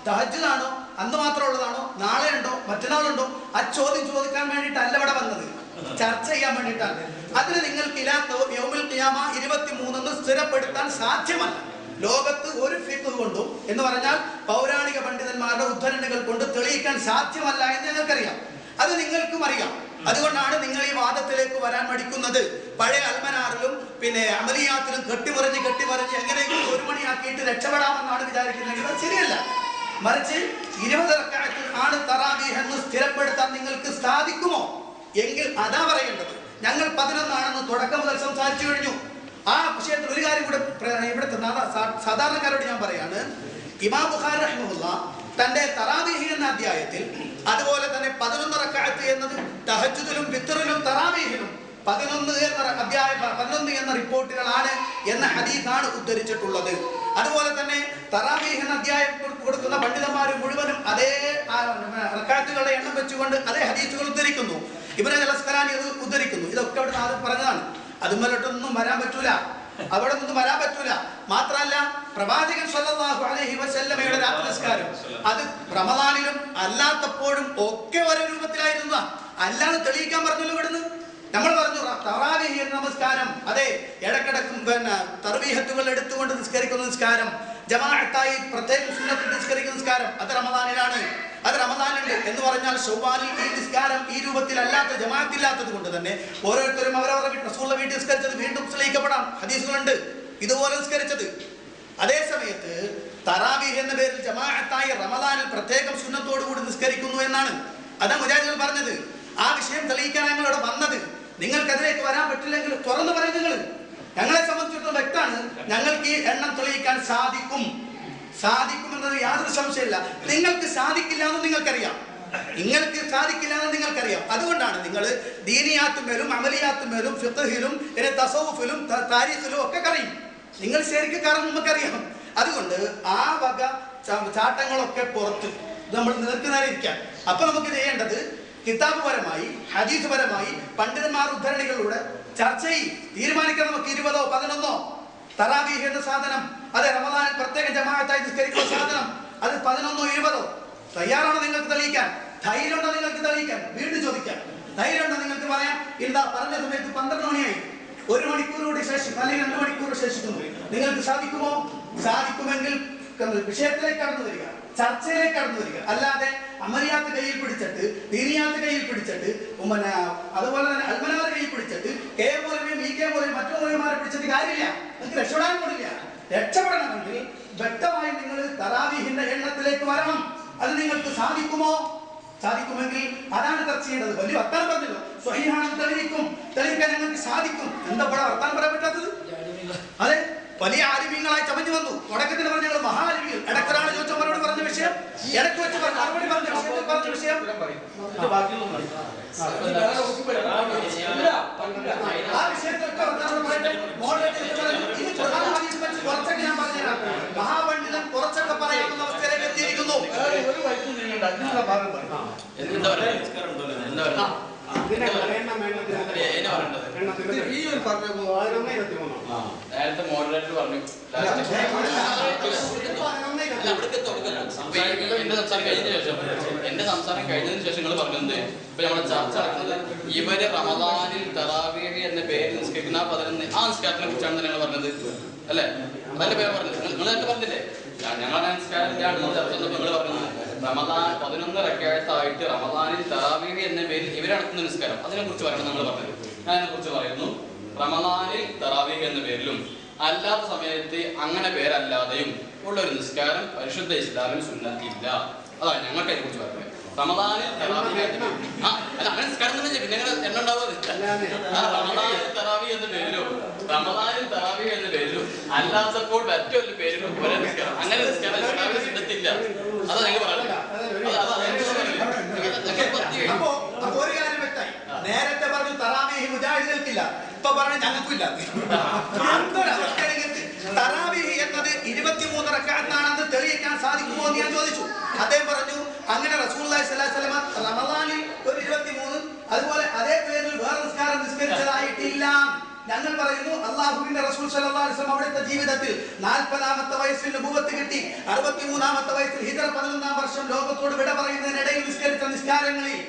തഹജ്ജുദാണോ, അന്ന് മാത്രം ഉള്ളതാണോ, നാളെ ഉണ്ടോ, മറ്റന്നാളുണ്ടോ? ആ ചോദ്യം ചോദിക്കാൻ വേണ്ടിയിട്ടല്ല ഇവിടെ വന്നത്, ചർച്ച ചെയ്യാൻ വേണ്ടിയിട്ടാണ്. അതിന് നിങ്ങൾക്ക് യൗമുൽ ഖിയാമ 23 സ്ഥിരപ്പെടുത്താൻ സാധ്യമല്ല. ലോകത്ത് ഒരു ഫിഖ് കൊണ്ടും എന്ന് പറഞ്ഞാൽ പൗരാണിക പണ്ഡിതന്മാരുടെ ഉദ്ധരണികൾ കൊണ്ട് തെളിയിക്കാൻ സാധ്യമല്ല എന്ന് ഞങ്ങൾക്കറിയാം, അത് നിങ്ങൾക്കും അറിയാം. അതുകൊണ്ടാണ് നിങ്ങൾ ഈ വാദത്തിലേക്ക് വരാൻ മടിക്കുന്നത്. പഴയ അൽമനാറിലും പിന്നെ അമലിയാത്തിലും കെട്ടിമറിഞ്ഞ് എങ്ങനെയെങ്കിലും 1 മണിയാക്കിയിട്ട് രക്ഷപ്പെടാമെന്നാണ് വിചാരിക്കുന്നതെങ്കിൽ അത് ശരിയല്ല. മറിച്ച് 20 റക്അത്ത് ആണ് തറാവീഹ് എന്ന് സ്ഥിരപ്പെടുത്താൻ നിങ്ങൾക്ക് സാധിക്കുമോ എങ്കിൽ അതാ പറയേണ്ടത്. ഞങ്ങൾ 11 ആണെന്ന് തുടക്കം മുതൽ സംസാരിച്ചു കഴിഞ്ഞു. ആ വിഷയത്തിൽ ഒരു കാര്യം കൂടെ ഇവിടുത്തെ സാധാരണക്കാരോട് ഞാൻ പറയാണ്. ഇമാം ബുഖാരി റഹിമഹുല്ലാഹ് തന്റെ തറാവീഹ് എന്ന അധ്യായത്തിൽ അതുപോലെ തന്നെ 11 റക്അത്ത് എന്നത് തഹജ്ജുദിലും വിത്റിലും തറാവീഹിലും 11 എന്ന റിപ്പോർട്ടുകളാണ് എന്ന ഹദീസാണ് ഉദ്ധരിച്ചിട്ടുള്ളത്. അതുപോലെ തന്നെ തറാവീഹ് എന്ന അധ്യായം കൊടുക്കുന്ന പണ്ഡിതന്മാർ മുഴുവനും അതേ റക്അത്തുകളുടെ എണ്ണം വെച്ചുകൊണ്ട് അതേ ഹദീസുകൾ ഉദ്ധരിക്കുന്നു. ഇബ്നു അൽ-അസ്ഖലാനി അത് ഉദ്ധരിക്കുന്നു. ഇതൊക്കെ അവിടെ ആദ്യം പറഞ്ഞതാണ്. അതുമല്ലൊട്ടൊന്നും വരാൻ പറ്റൂല, അവിടെ നിന്നും വരാൻ പറ്റൂല. മാത്രമല്ല പ്രവാചകൻ സ്വല്ലല്ലാഹു അലൈഹി വസല്ലമയുടെ രാത്രി നിസ്കാരം അത് റമദാനിലും അല്ലാത്തപ്പോഴും ഒക്കെ ഒരേ രൂപത്തിലായിരുന്നു. അല്ലാതെ തെളിയിക്കാൻ പറഞ്ഞല്ലോ ഇവിടുന്ന്. നമ്മൾ പറഞ്ഞു തറാവീഹ് നമസ്കാരം അതെ ഇടക്കിടക്കും തർവീഹത്തുകൾ എടുത്തുകൊണ്ട് നിസ്കരിക്കുന്ന നിസ്കാരം, ജമാഅത്തായി പ്രത്യേകം സുന്നത്ത് നിസ്കരിക്കുന്ന നിസ്കാരം അത് റമദാനിലാണ്, അത് റമദാനുണ്ട് എന്ന് പറഞ്ഞാൽ ശൗവാലിൽ ഈ നിസ്കാരം ഈ രൂപത്തിലല്ലാത്ത ജമാഅത്തില്ലാത്തത് കൊണ്ട് തന്നെ ഓരോരുത്തരും അവരവരുടെ റസൂലുള്ളാഹി വീട്ടിൽ നിസ്കരിച്ചത് വീണ്ടും തെളിയിക്കപ്പെടാം, ഹദീസുകളുണ്ട് ഇതുപോലെ നിസ്കരിച്ചത്. അതേ സമയത്ത് തറാവീഹ് എന്ന പേരിൽ ജമാഅത്തായി റമദാനിൽ പ്രത്യേകം സുന്നത്തോടു കൂടി നിസ്കരിക്കുന്നു എന്നാണ് അതാ മുജാഹിദുകൾ പറഞ്ഞത്. ആ വിഷയം തെളിയിക്കാൻ ഞങ്ങളോട് വന്നത്. നിങ്ങൾക്കതിലേക്ക് വരാൻ പറ്റില്ലെങ്കിൽ തുറന്നു പറയും. ഞങ്ങളെ സംബന്ധിച്ചിടത്തോളം വ്യക്തമാണ്, ഞങ്ങൾക്ക് ഈ എണ്ണം തെളിയിക്കാൻ സാധിക്കുമെന്നത് യാതൊരു സംശയമില്ല. നിങ്ങൾക്ക് സാധിക്കില്ല എന്ന് നിങ്ങൾക്കറിയാം, അതുകൊണ്ടാണ് നിങ്ങൾ ദീനിയാത്തുമേലും അമലിയാത്തുമേലും ഫിഖ്ഹിലും തസവുഫിലും താരീഖിലും ഒക്കെ കറിയും. നിങ്ങൾ ശരിക്കും കാരണം നമുക്കറിയാം. അതുകൊണ്ട് ആ വക ചാട്ടങ്ങളൊക്കെ പുറത്ത് നമ്മൾ നിൽക്കുന്നവരിക്കാം. അപ്പൊ നമുക്ക് ചെയ്യേണ്ടത് കിതാബ് പരമായി ഹദീസ് പരമായി പണ്ഡിതന്മാർ ഉദ്ധരണികളിലൂടെ ചർച്ച തീരുമാനിക്കണം. നമുക്ക് 20 ഓ 11 തറാവീഹ് എന്ന സാധനം അതെ റമദാനിൽ പ്രത്യേക ജമാഅത്തായി നിസ്കരിക്കുന്ന സാധനം അത് 11 ഓ 20 ഓ തയ്യാറാണോ നിങ്ങൾക്ക് തെളിയിക്കാൻ? ധൈര്യമുണ്ടോ നിങ്ങൾക്ക് തെളിയിക്കാൻ? വീണ്ടും ചോദിക്കാം, ധൈര്യമുണ്ടോ നിങ്ങൾക്ക് പറയാം? ഇതാ പറഞ്ഞ സമയത്ത് 12 മണിയായി, 1 മണിക്കൂർ കൂടി ശേഷിക്കും അല്ലെങ്കിൽ 2 മണിക്കൂർ ശേഷിക്കുന്നു. നിങ്ങൾക്ക് സാധിക്കുമോ? സാധിക്കുമെങ്കിൽ വിഷയത്തിലേക്ക് കടന്നു വരിക, ചർച്ചയിലേക്ക് കടന്നു വരിക. അല്ലാതെ അമലിയാത്ത് കയ്യിൽ പിടിച്ചിട്ട് ദീനിയാത്ത് കയ്യിൽ പിടിച്ചിട്ട് അതുപോലെ തന്നെ അൽമനാർ കയ്യിൽ പിടിച്ചിട്ട് കെ മൂലമയും ഇ കെ മൂലയും മറ്റു മൂലമാരെ പിടിച്ചിട്ട് കാര്യമില്ല. നിങ്ങൾക്ക് രക്ഷപ്പെടാൻ കൂടില്ല. രക്ഷപ്പെടണമെങ്കിൽ വ്യക്തമായി നിങ്ങൾ തറാവീഹിന്റെ എണ്ണത്തിലേക്ക് വരണം. അത് നിങ്ങൾക്ക് സാധിക്കുമോ? സാധിക്കുമെങ്കിൽ അതാണ് ചർച്ച ചെയ്യേണ്ടത്. വലിയ വർത്താനം പറഞ്ഞല്ലോ, സ്വഹീഹാണെന്ന് തെളിയിക്കാൻ ഞങ്ങൾക്ക് സാധിക്കും. എന്താ ഇവിടെ വർത്താനം പറയാൻ പറ്റാത്തത്? അതെ, വലിയ ആലിമീങ്ങളായി ചമഞ്ഞു വന്നു. തുടക്കത്തിൽ പറഞ്ഞ ഞങ്ങൾ മഹാലിമികൾ. ഇടക്കൊരാൾ ചോദിച്ചവരോട് പറഞ്ഞ വിഷയം, ഇടയ്ക്ക് വെച്ച് മറുപടി പറഞ്ഞ വിഷയം ആ വിഷയത്തിലൊക്കെ കുറച്ചൊക്കെ ഞാൻ പറഞ്ഞുതരാം. മഹാപണ്ഡിതൻ കുറച്ചൊക്കെ പറയാവുന്ന അവസ്ഥയിലേക്ക് എത്തിയിരിക്കുന്നു. മോഡറേറ്റർ പറഞ്ഞു എന്റെ സംസാരം കഴിഞ്ഞതിന് ശേഷം നിങ്ങൾ പറഞ്ഞത് ഇപ്പൊ നമ്മുടെ ചർച്ച നടക്കുന്നത് ഇവര് റമദാനിൽ തറാവീഹ് എന്ന പേരിൽ നിസ്കരിക്കുന്ന 11 ആ നിസ്കാരത്തിനെ കുറിച്ചാണ് നിങ്ങൾ പറഞ്ഞത് അല്ലെ? അതല്ലേ പേര് പറഞ്ഞത്? നിങ്ങൾ നേരത്തെ പറഞ്ഞില്ലേ ഞങ്ങളുടെ നിസ്കാരത്തിലാണ് ചർച്ച നിങ്ങൾ പറഞ്ഞത് റമദാൻ 11 റക്അത്തായിട്ട് റമദാനിൽ തറാവീഹ് എന്ന പേരിൽ ഇവർ നടത്തുന്ന നിസ്കാരം അതിനെ കുറിച്ച് പറയണം നിങ്ങൾ പറഞ്ഞത്. ഞാൻ അതിനെ കുറിച്ച് പറയുന്നു. റമദാനിൽ തറാവീഹ് എന്ന പേരിലും അല്ലാത്ത സമയത്ത് അങ്ങനെ പേരല്ലാതെയും ഉള്ള ഒരു നിസ്കാരം പരിശുദ്ധ ഇസ്ലാമിൽ സുന്നത്തില്ല. അതാണ് ഞങ്ങൾക്ക് അതിനെ കുറിച്ച് പറയുന്നത്. റമദാനിൽ തറാവീഹ് എന്ന പേരിൽ അല്ല അങ്ങനെ നിസ്കാരം തന്നെ പിന്നെ എണ്ണ ഉണ്ടാവുന്നത് റമദാനിൽ തറാവീഹ് എന്ന പേരിലും റമദാനിൽ തറാവീഹ് എന്ന പേരിലും അല്ലാത്തപ്പോൾ മറ്റൊരു പേരിലും ഒരേ നിസ്കാരം അങ്ങനെ നിസ്കാരം ഇസ്ലാമിൽ സുന്നത്തില്ല. അതാ ഞങ്ങൾ പറയുന്നത്. നേരത്തെ പറഞ്ഞു തറാവീഹ് മുജാഹിദുകൾക്കില്ല, ഇപ്പൊ പറഞ്ഞു ഞങ്ങൾക്കില്ല. തറാവീഹ് എന്നത് 23 റക്അത്താണെന്ന് തെളിയിക്കാൻ സാധിക്കുമോ എന്ന് ഞാൻ ചോദിച്ചു. അദ്ദേഹം പറഞ്ഞു അങ്ങനെ റസൂലുള്ളാഹി സ്വല്ലല്ലാഹു അലൈഹി വസല്ലം റമദാനിൽ ഒരു 23 അതുപോലെ അതേ പേരിൽ വേറെ നിസ്കാരം നിസ്കരിച്ചതായിട്ടില്ല. ഞങ്ങൾ പറയുന്നു അള്ളാഹുവിന്റെ റസൂൽ സല്ലല്ലാഹു അലൈഹി വസല്ലം അവിടുത്തെ ജീവിതത്തിൽ 40-ാമത്തെ വയസ്സിൽ നബുവത്ത് കിട്ടി, 63-ാമത്തെ വയസ്സിൽ ഹിജ്റ 11-ാം വർഷം ലോകത്തോട് വിട പറയുന്നതിനിടയിൽ നിസ്കരിച്ച നിസ്കാരങ്ങളിൽ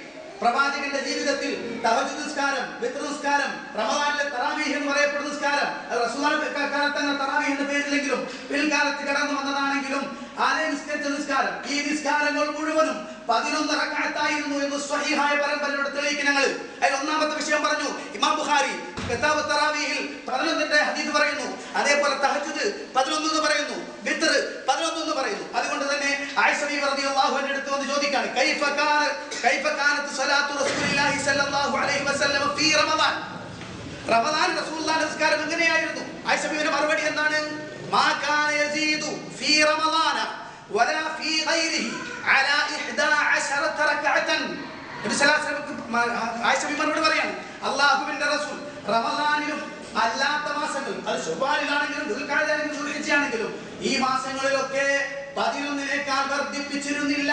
പ്രവാചകന്റെ ജീവിതത്തിൽ തഹജ്ജുദ് നിസ്കാരം, വിത്ർ നിസ്കാരം, റമദാനിലെ തറാവീഹ് എന്ന് പറയപ്പെടുന്ന നിസ്കാരം, റസൂലുള്ളാഹിയുടെ കാലത്ത് അങ്ങനെ തറാവീഹ് എന്ന പേരിലെങ്കിലും പിൽക്കാലത്ത് കടന്നു വന്നതാണെങ്കിലും അതേ നിസ്കരിച്ച നിസ്കാരം, ഈ നിസ്കാരങ്ങൾ മുഴുവനും 11 റക്അത്തായിരുന്നു എന്ന് സ്വഹീഹായ പരമ്പരയുടെ തെളിയിക്ക് ഞങ്ങൾ. അതിൽ ഒന്നാമത്തെ വിഷയം പറഞ്ഞു. ഇമാം ബുഖാരി കിതാബ് തറാവീഹിൽ 11ന്റെ ഹദീസ് പറയുന്നു. അതേപോലെ തഹജ്ജുദ് 11 എന്ന് പറയുന്നു, വിത്ർ 11 എന്ന് പറയുന്നു. അതുകൊണ്ട് തന്നെ ആയിഷ ബീവി റളിയല്ലാഹു അൻഹ അടുത്ത് വന്ന് ചോദിക്കാണ്, കൈഫ കാനത്ത് സ്വലാത്തു റസൂലില്ലാഹി സ്വല്ലല്ലാഹു അലൈഹി വസല്ലം ഫീ റമദാൻ, റമദാൻ റസൂലുള്ളാഹിന്റെ നിസ്കാരം എങ്ങനെയായിരുന്നു? ആയിഷ ബീവിയുടെ മറുപടി എന്താണ്? മാ കാന യസീദു ഫീ റമദാന വലാ ഫീ ഗൈരിഹി അലാ 11 റക്അതൻ. നബി സല്ലല്ലാഹു അലൈഹി വസല്ലം ആയിഷ ബീവി മറുപടി പറയാണ്, അല്ലാഹുവിന്റെ റസൂൽ റമദാനിലും അല്ലാത്ത മാസങ്ങളിൽ, അത് ശുബാനിലാണെങ്കിലും ദുൽഖഅദയിലാണെങ്കിലും ദുൽഹിജ്ജയാണെങ്കിലും ഈ മാസങ്ങളിലൊക്കെ 11-നേക്കാൾ വർദ്ധിപ്പിച്ചിരുന്നില്ല.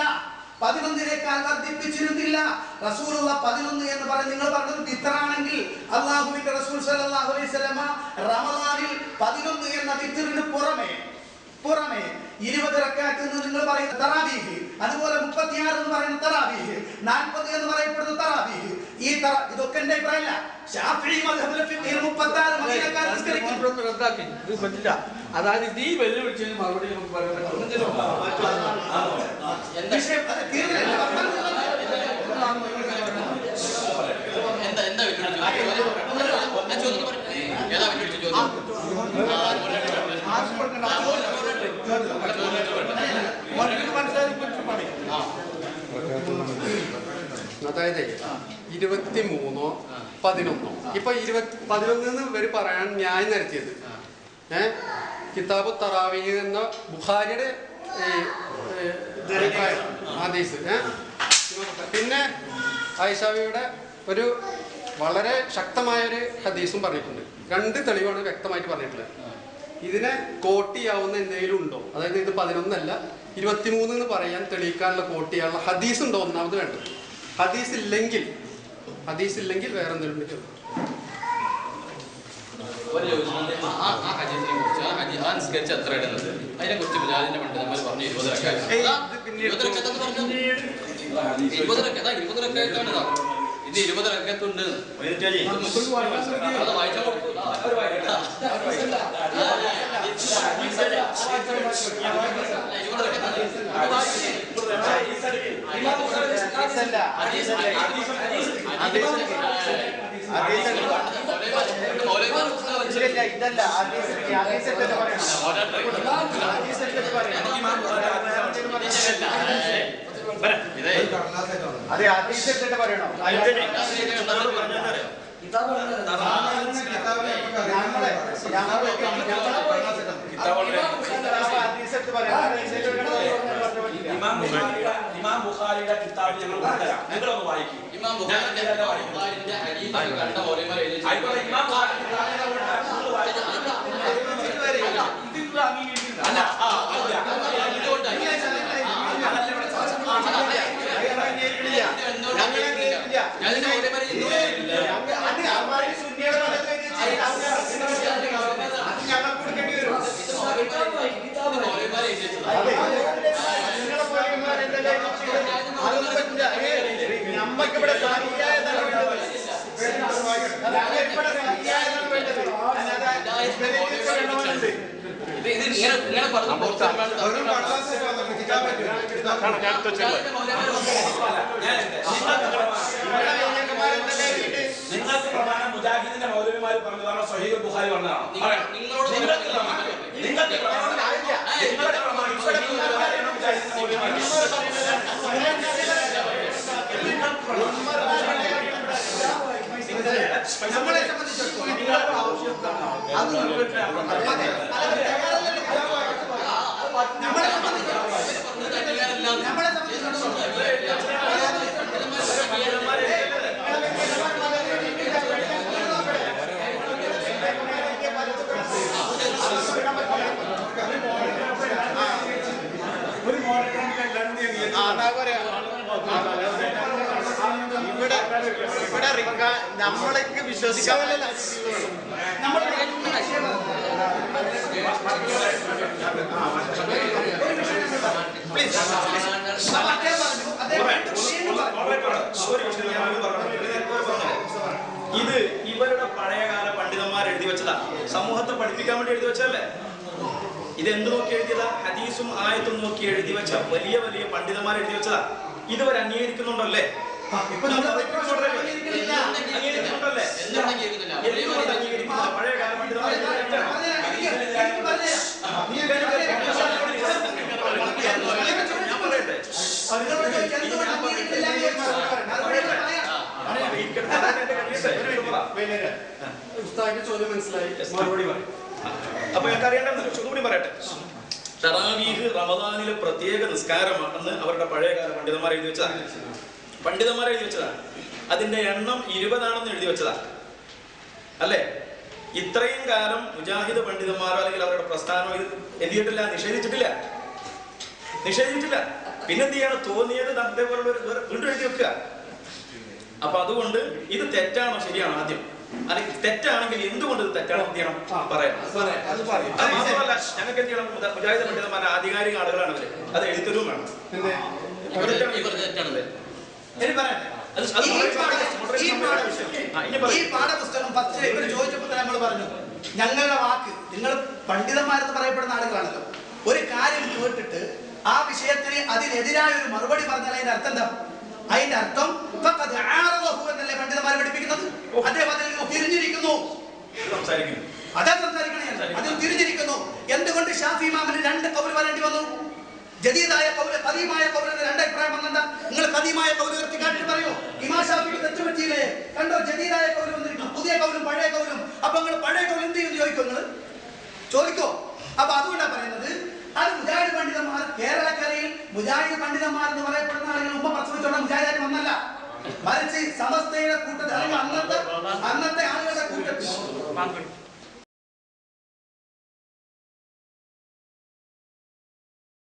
11-നേക്കാൾ വർദ്ധിപ്പിച്ചിരുന്നില്ല. റസൂലുള്ള 11 എന്ന് പറഞ്ഞ് നിങ്ങൾ പറഞ്ഞത് വിത്റാണെങ്കിൽ അല്ലാഹുവിന്റെ റസൂൽ സല്ലല്ലാഹു അലൈഹി വസല്ലം റമദാനിൽ 11 എന്ന വിത്റിന് പുറമെ 20 റക്അത്ത് എന്ന് നിങ്ങൾ പറയുന്ന തറാവീഹ്, അതുപോലെ 36 എന്ന് പറയുന്ന തറാവീഹ്, 40 എന്ന് പറയപ്പെടുന്ന തറാവീഹ്, ഇതൊക്കെ എന്റെ അഭിപ്രായമല്ല. ശാഫിഈ മദ്ഹബിലെ ഫിഖ്ഹിൽ 36 മദീനക്കാർ നിസ്കരിക്കുന്നു. റദ്ദാക്കി ഇത് പറ്റില്ല. അതായത് ഈ വെല്ലുവിളിച്ചതിന് മറുപടി നമുക്ക് പറയാൻ അതായത് 23-ഓ 11-ഓ ഇപ്പൊ 11 ഇവര് പറയാൻ ന്യായം നിരത്തിയത് കിതാബ് തറാവീഹ് എന്ന ബുഖാരിയുടെ ഹദീസ്, പിന്നെ ആയിഷാവിയുടെ ഒരു വളരെ ശക്തമായൊരു ഹദീസും പറഞ്ഞിട്ടുണ്ട്. 2 തെളിവാണ് വ്യക്തമായിട്ട് പറഞ്ഞിട്ടുള്ളത്. ഇതിനെ കോട്ട് ചെയ്യാവുന്ന എന്തെങ്കിലും ഉണ്ടോ? അതായത് ഇത് 11 അല്ല 23 എന്ന് പറയാൻ തെളിയിക്കാനുള്ള കോട്ട് ചെയ്യാനുള്ള ഹദീസ് ഉണ്ടോ? ഒന്നാമത് വേണ്ടത്. ഹദീസ് ഇല്ലെങ്കിൽ വേറെ എന്തെങ്കിലും എത്ര ഇടുന്നത് അതിനെ കുറിച്ച് മുജാഹിദിന്റെ പണ്ഡിതന്മാർ പറഞ്ഞു 20 റക്അത്ത്. 20 റക്അത്താണ് ഇത്. 20 റക്അത്തുണ്ട്. അത് വായിച്ചാൽ അതെ അതീശത്തിട്ട് പറയണോ? ഇമാം ബുഖാരിയുടെ കിതാബ് ഞങ്ങൾ കൊണ്ടുതരാം, നിങ്ങളൊന്ന് വായിക്കും. ഇമാം ബുഖാരിന്റെ കണ്ട മൗലവിമാർ എഴുതി നമ്മക്കിവിടെ നിങ്ങൾക്ക് പ്രമാണം മുജാഹിദിന്റെ മൗലവിമാർ പറഞ്ഞതാണോ സ്വഹീഹുൽ ബുഖാരി പറഞ്ഞതാണോ? നിങ്ങൾക്ക് നമ്മളെ സംബന്ധിച്ചിടത്തോളം നമ്മളേക്ക് വിശ്വസിക്കാൻ നമ്മൾ പ്ലീസ് ഇത് ഇവരുടെ പഴയകാല പണ്ഡിതന്മാർ എഴുതി വെച്ചതാ, സമൂഹത്തെ പഠിപ്പിക്കാൻ വേണ്ടി എഴുതി വെച്ചതല്ലേ. ഇത് എന്ത് നോക്കി എഴുതിയതാ? ഹദീസും ആയത്തും നോക്കി എഴുതി വെച്ച വലിയ വലിയ പണ്ഡിതന്മാർ എഴുതി വെച്ചതാ. ഇതുവരെ അംഗീകരിക്കുന്നുണ്ടല്ലേ? പഴയകാല പണ്ഡിതന്മാർ ചോദ്യം മനസ്സിലായി, മറുപടി പറയും. അപ്പൊ എനിക്ക് അറിയേണ്ടത് കൂടി പറയട്ടെ. തറാവീഹ് റമദാനിലെ പ്രത്യേക നിസ്കാരമാണെന്ന് അവരുടെ പഴയകാല പണ്ഡിതന്മാർ എഴുതി വെച്ചതാണ്. പണ്ഡിതന്മാർ എഴുതി വെച്ചതാണ്. അതിന്റെ എണ്ണം 20 എഴുതി വെച്ചതാണ് അല്ലേ? ഇത്രയും കാലം മുജാഹിദ് പണ്ഡിതന്മാരോ അല്ലെങ്കിൽ അവരുടെ പ്രസ്ഥാനമോ ഇത് എന്ത് ചെയ്തിട്ടില്ല, നിഷേധിച്ചിട്ടില്ല. പിന്നെന്ത് ചെയ്യാണ്? തോന്നിയത് അതേപോലുള്ള വീണ്ടും എഴുതി വെക്കുക. അപ്പൊ അതുകൊണ്ട് ഇത് തെറ്റാണോ ശരിയാണോ ആദ്യം, അല്ലെങ്കിൽ തെറ്റാണെങ്കിൽ എന്തുകൊണ്ട് ഇത് തെറ്റാണോ എന്ത് ചെയ്യണം പറയാം. മാത്രമല്ല ഞങ്ങൾക്ക് എന്ത് ചെയ്യണം? മുജാഹിദ് പണ്ഡിതന്മാരുടെ ആധികാരിക ആളുകളാണ് അവര്, അത് എഴുത്തരും വേണം. ഈ പാഠപുസ്തകം ഫസ്റ്റ് ഇവർ ചോദിച്ചപ്പോൾ നമ്മൾ പറഞ്ഞു ഞങ്ങളുടെ വാക്ക്, നിങ്ങൾ പണ്ഡിതന്മാരെന്ന് പറയപ്പെടുന്ന ആളുകളാണല്ലോ, ഒരു കാര്യം കേട്ടിട്ട് ആ വിഷയത്തിന് അതിനെതിരായ ഒരു മറുപടി പറഞ്ഞാൽ അതിന്റെ അർത്ഥം എന്താ? അതിന്റെ അർത്ഥം എന്നല്ലേ പണ്ഡിതന്മാർ പഠിപ്പിക്കുന്നത്. അദ്ദേഹം അതിൽ തിരിഞ്ഞിരിക്കുന്നു, അതാ സംസാരിക്കണേ, അതിൽ തിരിഞ്ഞിരിക്കുന്നു. എന്തുകൊണ്ട് ഷാഫി ഇമാമിന് 2 കൗല് വരേണ്ടി വന്നു? ജദീദായ കൗല്, ഖദീമായ കൗലിന്റെ 2 അഭിപ്രായം വന്നെന്താ? നിങ്ങൾ ഖദീമായ കൗല് ഉയർത്തി കാട്ടി പറയോ? ഇമാം ഷാഫിക്ക് തെറ്റുപറ്റിയില്ലേ? കണ്ടോ, ജദീദായ കൗല് വന്നിരിക്കുന്നു, പുതിയ കൗലും പഴയ കൗലും. അപ്പൊ നിങ്ങൾ പഴയ കൗല് എന്ത് ചെയ്യുന്നു ചോദിക്കോ? നിങ്ങൾ ചോദിക്കോ? അപ്പൊ അതുകൊണ്ടാണ് പറയുന്നത് അത് മുജാഹിദ് പണ്ഡിതന്മാർ കേരളക്കരയിൽ മുജാഹിദ് പണ്ഡിതന്മാർ എന്ന് പറയപ്പെടുന്ന ആളുകൾ മുമ്പ് പ്രസവിച്ചോണ്ട മുജാഹിദായിട്ട് വന്നല്ല, മറിച്ച് സമസ്തയുടെ കൂട്ടത്തിൽ അല്ലെങ്കിൽ അന്നത്തെ ആളുകളുടെ കൂട്ടത്തിൽ